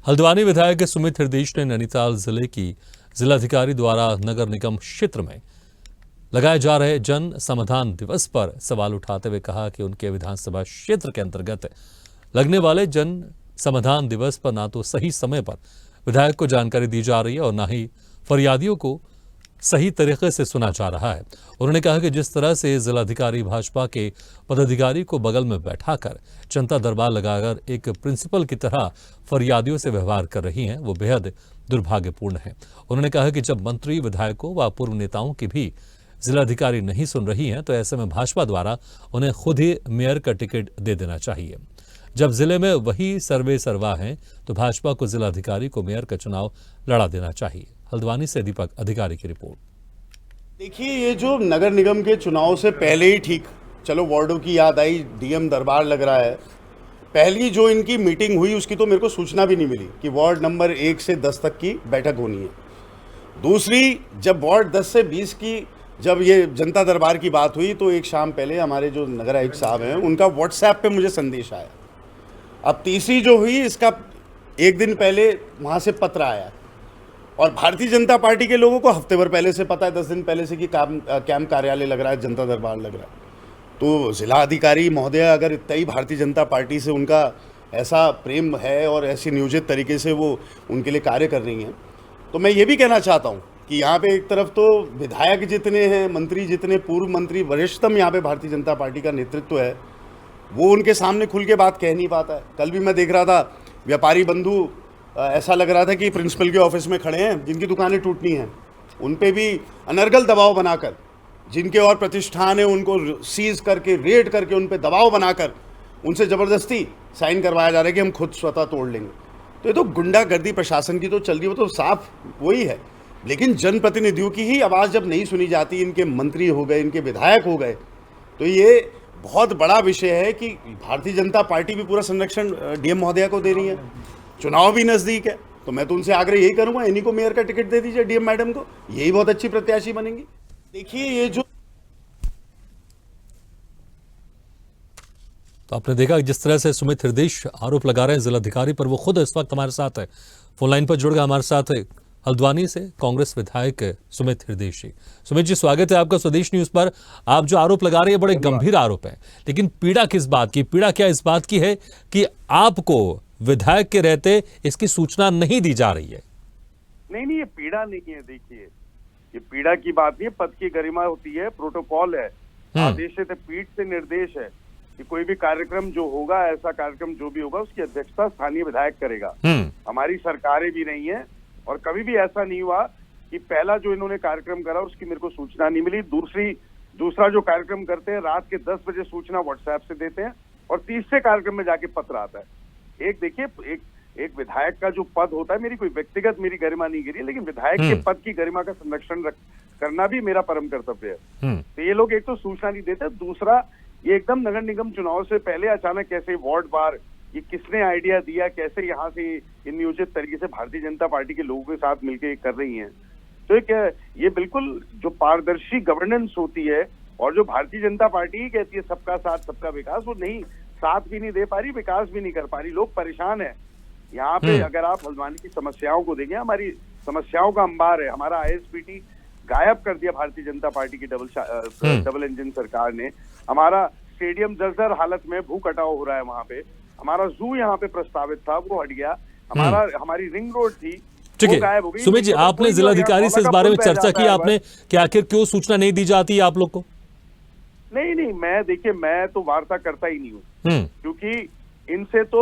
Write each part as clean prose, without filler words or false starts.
हल्द्वानी विधायक सुमित हृदीश ने नैनीताल जिले की जिलाधिकारी द्वारा नगर निगम क्षेत्र में लगाए जा रहे जन समाधान दिवस पर सवाल उठाते हुए कहा कि उनके विधानसभा क्षेत्र के अंतर्गत लगने वाले जन समाधान दिवस पर ना तो सही समय पर विधायक को जानकारी दी जा रही है और ना ही फरियादियों को सही तरीके से सुना जा रहा है। उन्होंने कहा कि जिस तरह से जिलाधिकारी भाजपा के पदाधिकारी को बगल में बैठाकर जनता दरबार लगाकर एक प्रिंसिपल की तरह फरियादियों से व्यवहार कर रही हैं, वो बेहद दुर्भाग्यपूर्ण है। उन्होंने कहा कि जब मंत्री, विधायकों व पूर्व नेताओं की भी जिलाधिकारी नहीं सुन रही हैं, तो ऐसे में भाजपा द्वारा उन्हें खुद ही मेयर का टिकट दे देना चाहिए। जब जिले में वही सर्वे सर्वा हैं, तो भाजपा को जिलाधिकारी को मेयर का चुनाव लड़ा देना चाहिए। हल्द्वानी से दीपक अधिकारी की रिपोर्ट। देखिए, ये जो नगर निगम के चुनाव से पहले ही ठीक, चलो वार्डों की याद आई, डीएम दरबार लग रहा है। पहली जो इनकी मीटिंग हुई उसकी तो मेरे को सूचना भी नहीं मिली कि वार्ड नंबर 1 से 10 तक की बैठक होनी है। दूसरी, जब वार्ड 10 से 20 की जब ये जनता दरबार की बात हुई तो एक शाम पहले हमारे जो नगर आयुक्त साहब हैं उनका व्हाट्सएप पे मुझे संदेश आया। अब तीसरी जो हुई, इसका एक दिन पहले वहाँ से पत्र आया और भारतीय जनता पार्टी के लोगों को हफ्ते भर पहले से पता है, 10 दिन पहले से कि कैंप कार्यालय लग रहा है, जनता दरबार लग रहा है। तो जिला अधिकारी महोदय अगर इतना ही भारतीय जनता पार्टी से उनका ऐसा प्रेम है और ऐसी नियोजित तरीके से वो उनके लिए कार्य कर रही हैं, तो मैं ये भी कहना चाहता हूँ कि यहाँ पे एक तरफ तो विधायक जितने हैं, मंत्री जितने, पूर्व मंत्री, वरिष्ठतम यहाँ पे भारतीय जनता पार्टी का नेतृत्व है, वो उनके सामने खुल के बात कह नहीं पाता है। कल भी मैं देख रहा था, व्यापारी बंधु ऐसा लग रहा था कि प्रिंसिपल के ऑफिस में खड़े हैं, जिनकी दुकानें टूटनी हैं, उन पे भी अनर्गल दबाव बनाकर, जिनके और प्रतिष्ठान है उनको सीज करके, रेड करके, उन पे दबाव बनाकर उनसे ज़बरदस्ती साइन करवाया जा रहा है कि हम खुद स्वतः तोड़ लेंगे। तो ये तो गुंडागर्दी प्रशासन की तो चल रही है, वो तो साफ वही है। लेकिन जनप्रतिनिधियों की ही आवाज़ जब नहीं सुनी जाती, इनके मंत्री हो गए, इनके विधायक हो गए, तो ये बहुत बड़ा विषय है कि भारतीय जनता पार्टी भी पूरा संरक्षण डीएम महोदया को दे रही है। चुनाव भी नज़दीक है, तो मैं तो उनसे आग्रह यही करूंगा, इन्हीं को मेयर का टिकट दे दीजिए डीएम मैडम को, यही बहुत अच्छी प्रत्याशी बनेंगी। देखिए, ये जो तो आपने देखा जिस तरह से सुमित हृदीश आरोप लगा रहे हैं जिलाधिकारी पर, वो खुद इस वक्त हमारे साथ है, फोन लाइन पर जुड़ गए। हमारे साथ है हल्द्वानी से कांग्रेस विधायक सुमित हृदीश जी। सुमित जी, स्वागत है आपका स्वदेश न्यूज पर। आप जो आरोप लगा रहे हैं बड़े गंभीर आरोप है, लेकिन पीड़ा किस बात की? पीड़ा क्या इस बात की है कि आपको विधायक के रहते इसकी सूचना नहीं दी जा रही है? नहीं, ये पीड़ा नहीं है। देखिए, ये पीड़ा की बात नहीं है, पद की गरिमा होती है, प्रोटोकॉल है, आदेश से पीठ से निर्देश है कि कोई भी कार्यक्रम जो होगा, ऐसा कार्यक्रम जो भी होगा, उसकी अध्यक्षता स्थानीय विधायक करेगा। हमारी सरकारें भी नहीं है और कभी भी ऐसा नहीं हुआ कि पहला जो इन्होंने कार्यक्रम करा उसकी मेरे को सूचना नहीं मिली। दूसरा जो कार्यक्रम करते हैं, रात के 10 बजे सूचना व्हाट्सएप से देते हैं और तीसरे कार्यक्रम में जाके पत्र आता है। एक देखिए, एक विधायक का जो पद होता है, मेरी कोई व्यक्तिगत मेरी गरिमा नहीं गिरी, लेकिन विधायक के पद की गरिमा का संरक्षण करना भी मेरा परम कर्तव्य है। तो ये लोग एक तो सूचना नहीं देते, दूसरा ये एकदम नगर निगम चुनाव से पहले अचानक कैसे वार्ड बार, ये किसने आइडिया दिया, कैसे यहाँ से इन नियोजित तरीके से भारतीय जनता पार्टी के लोगों के साथ मिलकर कर रही हैं। तो ये बिल्कुल जो पारदर्शी गवर्नेंस होती है और जो भारतीय जनता पार्टी ही कहती है सबका साथ सबका विकास, वो नहीं, साथ भी नहीं दे पा रही, विकास भी नहीं कर पा रही। लोग परेशान है यहाँ पे। अगर आप हल्द्वानी की समस्याओं को देखें, हमारी समस्याओं का अंबार है। हमारा आईएसपीटी गायब कर दिया भारतीय जनता पार्टी की डबल इंजन सरकार ने। हमारा स्टेडियम जर्जर हालत में, भू कटाव हो रहा है वहां पे। हमारा जू यहाँ पे प्रस्तावित था, वो हट गया। हमारी रिंग रोड थी, ठीक है। सुमित जी, आपने जिलाधिकारी से इस बारे में चर्चा की आपने कि आखिर क्यों सूचना नहीं दी जाती है आप लोग को? नहीं, मैं तो वार्ता करता ही नहीं हूँ, क्योंकि इनसे तो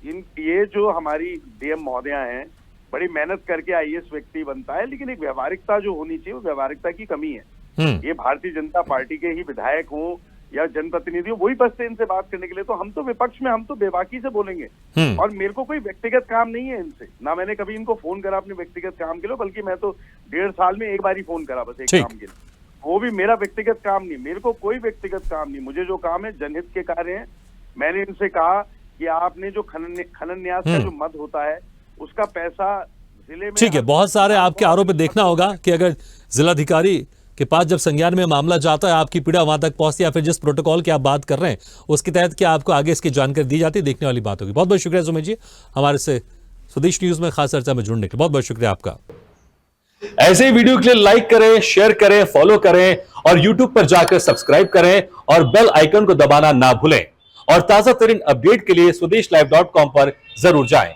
ये जो हमारी डीएम महोदया हैं, बड़ी मेहनत करके आईएएस व्यक्ति बनता है, लेकिन एक व्यवहारिकता जो होनी चाहिए, वो व्यवहारिकता की कमी है। ये भारतीय जनता पार्टी के ही विधायक हों या जनप्रतिनिधि, वही बसते इनसे बात करने के लिए। तो हम तो विपक्ष में, हम तो बेबाकी से बोलेंगे और मेरे को कोई व्यक्तिगत काम नहीं है इनसे, ना मैंने कभी इनको फोन करा अपने व्यक्तिगत काम के लिए, बल्कि मैं तो 1.5 साल में एक बार ही फोन करा बस एक काम के लिए, वो भी मेरा व्यक्तिगत काम नहीं। मेरे को कोई व्यक्तिगत काम नहीं, मुझे जो काम है जनहित के कार्य हैं। मैंने इनसे कहा कि आपने जो खनन न्यास का जो मद होता है, उसका पैसा जिले में, ठीक है, बहुत सारे आपके आरोप देखना होगा कि अगर जिलाधिकारी के पास जब संज्ञान में मामला जाता है, आपकी पीड़ा वहां तक पहुंचती है, या फिर जिस प्रोटोकॉल की आप बात कर रहे हैं उसके तहत क्या आपको आगे इसकी जानकारी दी जाती है, देखने वाली बात होगी। बहुत बहुत शुक्रिया सुमित जी हमारे से स्वदेश न्यूज में खास चर्चा में जुड़ने के लिए बहुत बहुत शुक्रिया आपका। ऐसे ही वीडियो के लिए लाइक करें, शेयर करें, फॉलो करें और YouTube पर जाकर सब्सक्राइब करें और बेल आइकन को दबाना ना भूलें। और ताजा तरीन अपडेट के लिए स्वदेशलाइव.com पर जरूर जाएं।